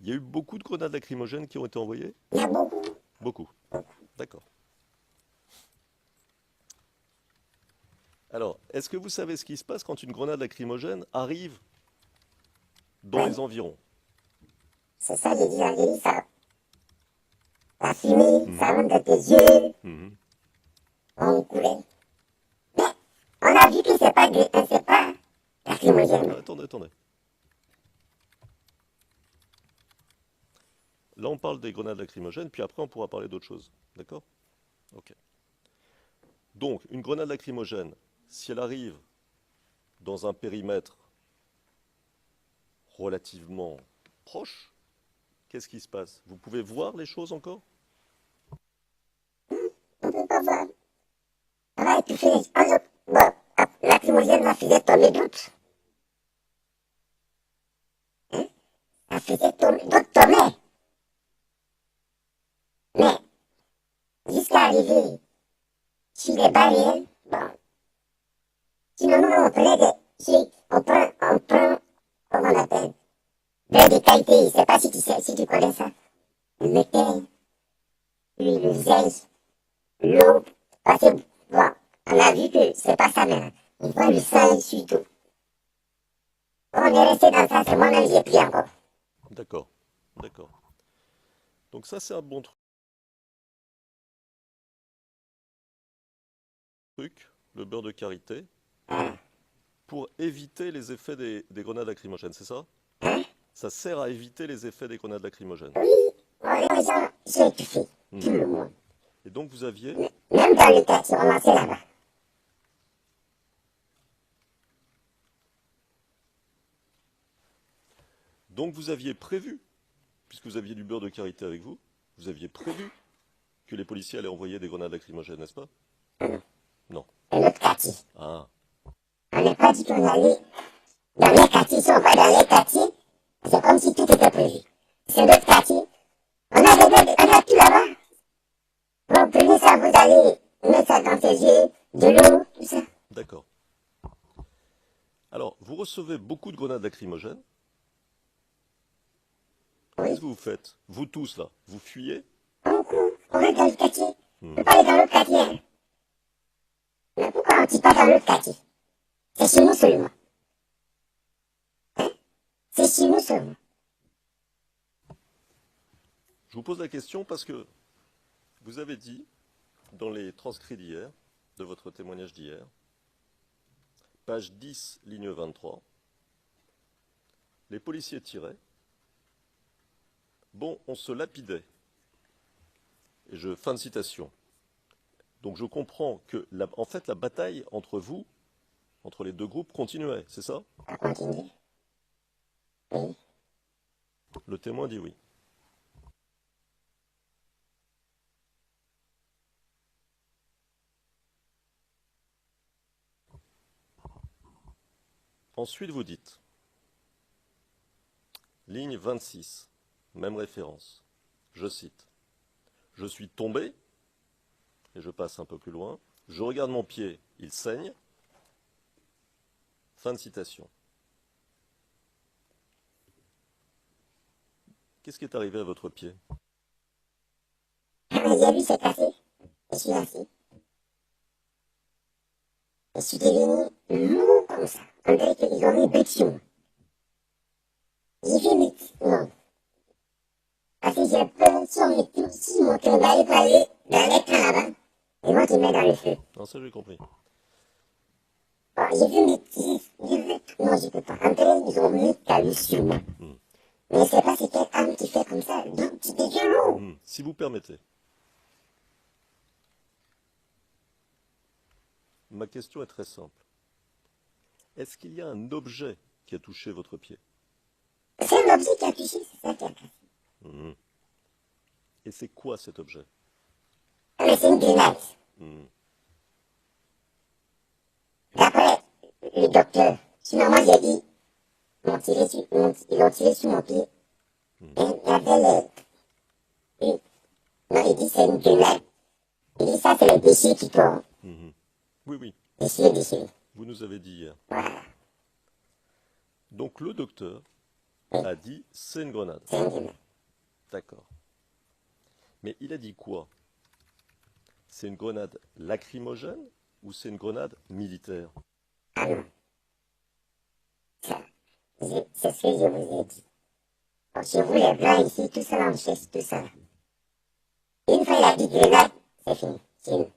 Speaker 7: Il y a eu beaucoup de grenades lacrymogènes qui ont été envoyées?
Speaker 4: Il y a beaucoup.
Speaker 7: Beaucoup. D'accord. Alors, est-ce que vous savez ce qui se passe quand une grenade lacrymogène arrive dans les environs?
Speaker 4: C'est ça, j'ai dit, ça. La fumée, ça monte de tes yeux,
Speaker 7: Mhm.
Speaker 4: on coulait. Mais, on a vu que c'est pas lacrymogène.
Speaker 7: Attendez. Là, on parle des grenades lacrymogènes, puis après, on pourra parler d'autre chose. D'accord? Ok. Donc, une grenade lacrymogène, si elle arrive dans un périmètre relativement proche, qu'est-ce qui se passe? Vous pouvez voir les choses encore?
Speaker 4: On peut pas voir. On va étouffer les... Bon, lacrymogène va faire tomber d'autres. Hein? Ça faisait tomber, d'autres tombaient. Mais, jusqu'à arriver sur les barrières, bon. Sinon, nous, on prenait on prend, comment on appelle, des qualités, je sais pas si tu connais ça. Le métal, le zinc, l'eau, parce que, bon, on a vu que c'est pas ça, mais on voit le sang surtout. On est resté dans ça, c'est moi-même j'ai pris encore.
Speaker 7: D'accord. Donc ça, c'est un bon truc, le beurre de karité, pour éviter les effets des grenades lacrymogènes, c'est ça? Ça sert à éviter les effets des grenades lacrymogènes.
Speaker 4: Les gens, j'ai étouffé, tout le monde.
Speaker 7: Et donc vous aviez...
Speaker 4: Même dans le quartier, on lançait là-bas.
Speaker 7: Donc vous aviez prévu, puisque vous aviez du beurre de karité avec vous, vous aviez prévu que les policiers allaient envoyer des grenades lacrymogènes, n'est-ce pas? Non.
Speaker 4: Et notre quartier.
Speaker 7: Ah,
Speaker 4: On n'est pas dit qu'on allait dans les quartiers. Si on va dans les quartiers, c'est comme si tout était prévu. C'est d'autres quartiers. On a tout là-bas. Bon, prenez ça, vous allez mettre ça dans ses yeux, de l'eau, tout ça.
Speaker 7: d'accord. Alors, vous recevez beaucoup de grenades lacrymogènes. Qu'est-ce que vous faites? Vous tous, là, vous fuyez?
Speaker 4: On court, on reste dans le quartier. On peut pas aller dans l'autre quartier. Hein. Mais pourquoi on ne tire pas dans l'autre quartier? C'est chez nous seulement. Hein? C'est chez nous seulement.
Speaker 7: Je vous pose la question parce que vous avez dit, dans les transcrits d'hier, de votre témoignage d'hier, page 10, ligne 23, les policiers tiraient. Bon, on se lapidait. Et fin de citation. Donc je comprends que, en fait, la bataille entre vous, entre les deux groupes, continuait, c'est ça?
Speaker 4: Ça continue. Oui.
Speaker 7: Le témoin dit oui. Ensuite, vous dites, ligne 26, même référence, je cite, « Je suis tombé, et je passe un peu plus loin, je regarde mon pied, il saigne. » Fin de citation. Qu'est-ce qui est arrivé à votre pied?
Speaker 4: J'ai vu, c'est cassé. Je suis assis. Je suis devenu lourd comme ça. On dirait qu'ils ont mis béton. J'ai fait vite. Non. Parce que j'ai peur si on met tout ici, mon cœur va aller dans l'écran là-bas. Et moi qui mets dans le feu.
Speaker 7: Non, ça j'ai compris.
Speaker 4: Bon, j'ai vu mes petits. Non, je peux pas. En fait, ils ont mis talus sur moi. Mais je sais pas c'est quelle arme qui fait comme ça. Donc, c'est des violons.
Speaker 7: Si vous permettez. Ma question est très simple. Est-ce qu'il y a un objet qui a touché votre pied?
Speaker 4: C'est un objet qui a touché, c'est ça qui a cassé.
Speaker 7: Et c'est quoi cet objet?
Speaker 4: Mais c'est une grenade. le docteur. Sinon, moi, j'ai dit, ils l'ont tiré sur mon pied. Et il y avait non, il dit, c'est une grenade. Il dit, ça, c'est les déchets qui tombent.
Speaker 7: Oui, oui.
Speaker 4: Déchets.
Speaker 7: Vous nous avez dit hier.
Speaker 4: Voilà,
Speaker 7: Donc le docteur a dit c'est une grenade.
Speaker 4: c'est une grenade.
Speaker 7: D'accord. Mais il a dit quoi? C'est une grenade lacrymogène ou c'est une grenade militaire?
Speaker 4: Ah non. Ça, c'est ce que je vous ai dit. Donc, chez vous, les blancs, ici, tout ça, on cherche tout ça. Une fois il a dit grenade, c'est fini. C'est nous.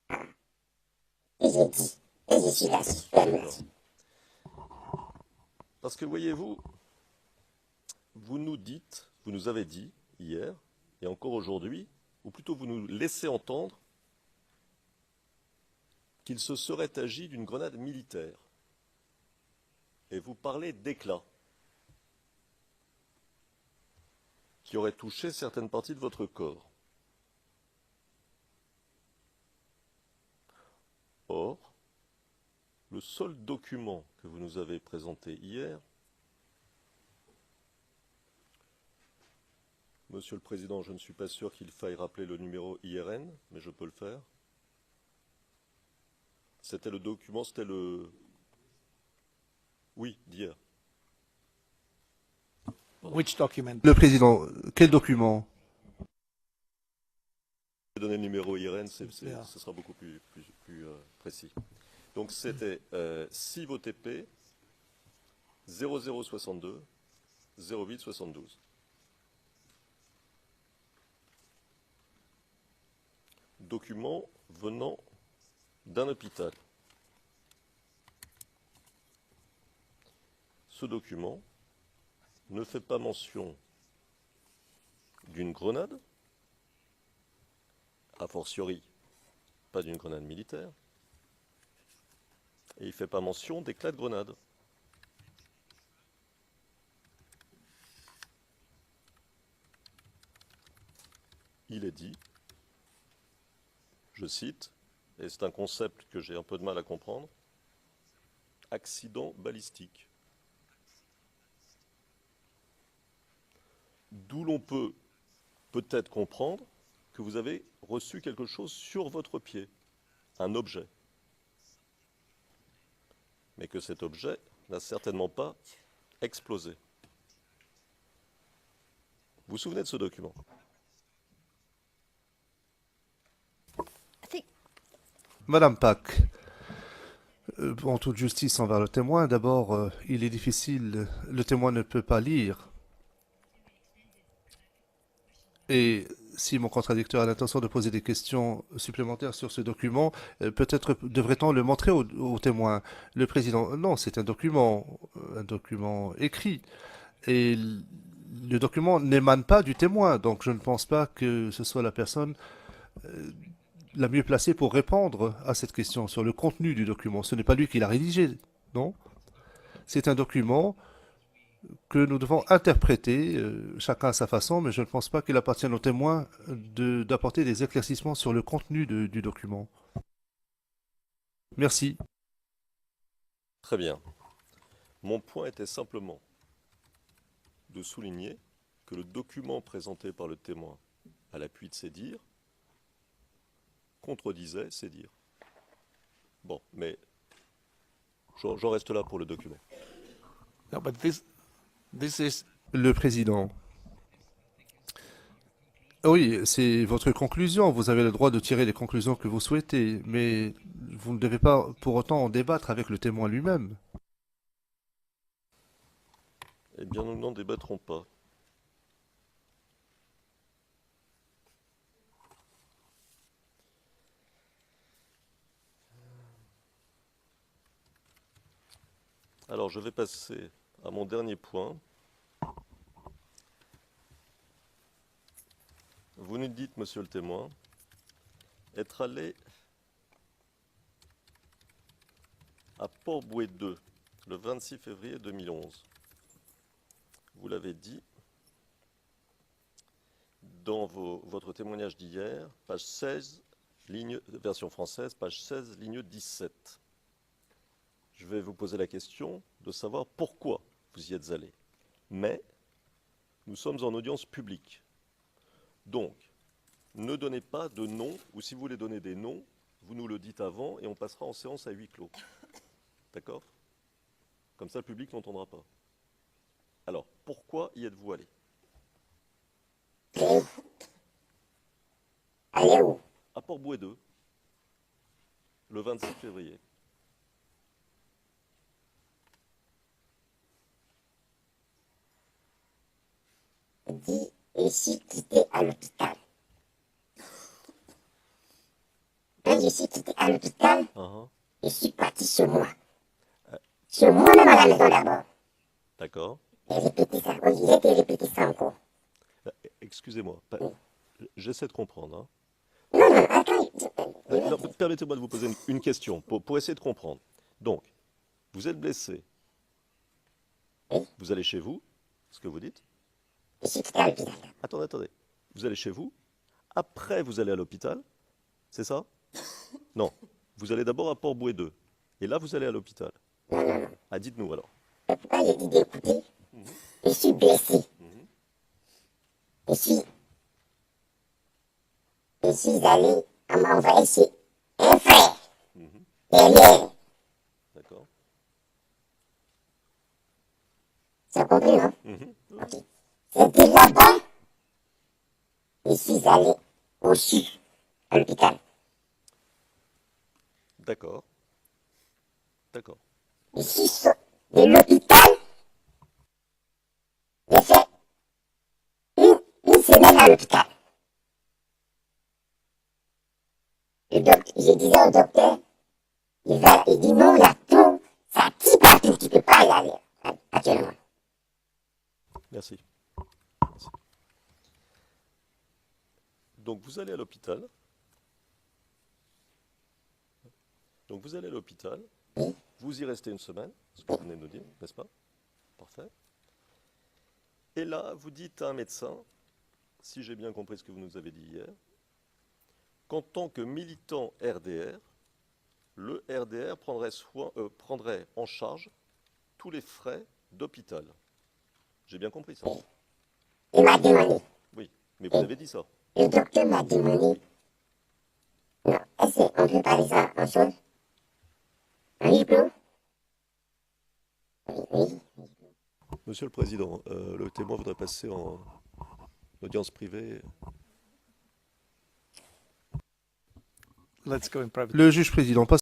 Speaker 4: Voilà. Et j'ai dit, et je suis là-dessus, ferme là-dessus.
Speaker 7: Parce que voyez-vous, vous nous avez dit hier et encore aujourd'hui, ou plutôt vous nous laissez entendre qu'il se serait agi d'une grenade militaire. Et vous parlez d'éclat qui aurait touché certaines parties de votre corps. Or, le seul document que vous nous avez présenté hier, Monsieur le Président, je ne suis pas sûr qu'il faille rappeler le numéro IRN, mais je peux le faire. C'était le document, c'était le... Oui, d'hier.
Speaker 2: Which document?
Speaker 8: Le président, quel document?
Speaker 7: Je vais donner le numéro IRN, ce sera beaucoup plus précis. Donc c'était CIVOTP 0062 08 72. Document venant d'un hôpital. Ce document ne fait pas mention d'une grenade, a fortiori pas d'une grenade militaire, et il ne fait pas mention d'éclat de grenade. Il est dit, je cite, et c'est un concept que j'ai un peu de mal à comprendre, accident balistique. D'où l'on peut peut-être comprendre que vous avez reçu quelque chose sur votre pied, un objet. Mais que cet objet n'a certainement pas explosé. Vous vous souvenez de ce document?
Speaker 9: I think
Speaker 8: Madame Pack, en toute justice envers le témoin, d'abord, il est difficile, le témoin ne peut pas lire. Et si mon contradicteur a l'intention de poser des questions supplémentaires sur ce document, peut-être devrait-on le montrer au témoin. Le président, non, c'est un document écrit. Et le document n'émane pas du témoin, donc je ne pense pas que ce soit la personne la mieux placée pour répondre à cette question sur le contenu du document. Ce n'est pas lui qui l'a rédigé, non? C'est un document que nous devons interpréter, chacun à sa façon, mais je ne pense pas qu'il appartienne aux témoins d'apporter des éclaircissements sur le contenu du document. Merci.
Speaker 7: Très bien. Mon point était simplement de souligner que le document présenté par le témoin à l'appui de ses dires contredisait ses dires. Bon, mais j'en reste là pour le document.
Speaker 2: No, but this is
Speaker 8: Le président. Oui, c'est votre conclusion. Vous avez le droit de tirer les conclusions que vous souhaitez, mais vous ne devez pas pour autant en débattre avec le témoin lui-même.
Speaker 7: Eh bien, nous n'en débattrons pas. Alors, je vais passer à mon dernier point. Vous nous dites, monsieur le témoin, être allé à Port-Bouët 2 le 26 février 2011. Vous l'avez dit dans votre témoignage d'hier, page 16, version française, page 16, ligne 17. je vais vous poser la question de savoir pourquoi vous y êtes allé. Mais nous sommes en audience publique. Donc, ne donnez pas de nom, ou si vous voulez donner des noms, vous nous le dites avant et on passera en séance à huis clos. D'accord? Comme ça, le public n'entendra pas. Alors, pourquoi y êtes-vous allé?
Speaker 4: Allez où?
Speaker 7: À Port-Bouët 2, le 26 février.
Speaker 4: Dit, je suis quitté à l'hôpital. Quand je suis quitté à l'hôpital, je suis parti chez moi. Chez moi-même à la maison d'abord.
Speaker 7: D'accord.
Speaker 4: Et répéter ça. Oui, j'ai été répéter ça encore.
Speaker 7: Excusez-moi, j'essaie de comprendre. Hein.
Speaker 4: Non, non, attends.
Speaker 7: Non, permettez-moi de vous poser une question pour essayer de comprendre. Donc, vous êtes blessé.
Speaker 4: Oui.
Speaker 7: Vous allez chez vous, ce que vous dites.
Speaker 4: Je suis quitté à l'hôpital.
Speaker 7: Attendez. Vous allez chez vous. Après, vous allez à l'hôpital. C'est ça? Non. Vous allez d'abord à Port-Bouët 2. Et là, vous allez à l'hôpital.
Speaker 4: Non, non, non.
Speaker 7: Ah, dites-nous alors.
Speaker 4: Pourquoi j'ai dit d'écouter? Je suis blessé. Je suis allé, on m'a envoyé chez un frère. Derrière.
Speaker 7: D'accord.
Speaker 4: Tu as compris, non? Ok. C'était là-bas. Je suis allé au CHU, à l'hôpital.
Speaker 7: D'accord. D'accord.
Speaker 4: Je suis de l'hôpital. J'ai fait une semaine à l'hôpital. Je disais au docteur, il dit non, la toux, ça tire partout, tu ne peux pas y aller actuellement.
Speaker 7: Merci. Donc, vous allez à l'hôpital. Vous y restez une semaine, ce que vous venez de nous dire, n'est-ce pas? Parfait. Et là, vous dites à un médecin, si j'ai bien compris ce que vous nous avez dit hier, qu'en tant que militant RDR, le RDR prendrait en charge tous les frais d'hôpital. J'ai bien compris ça?
Speaker 4: Il m'a demandé.
Speaker 7: Oui, mais vous avez dit ça.
Speaker 4: Le docteur m'a demandé. Non, est-ce qu'on peut parler ça en chose? En huis clos? Oui.
Speaker 7: Monsieur le Président, le témoin voudrait passer en audience privée.
Speaker 2: Let's go in private.
Speaker 8: Le juge président passe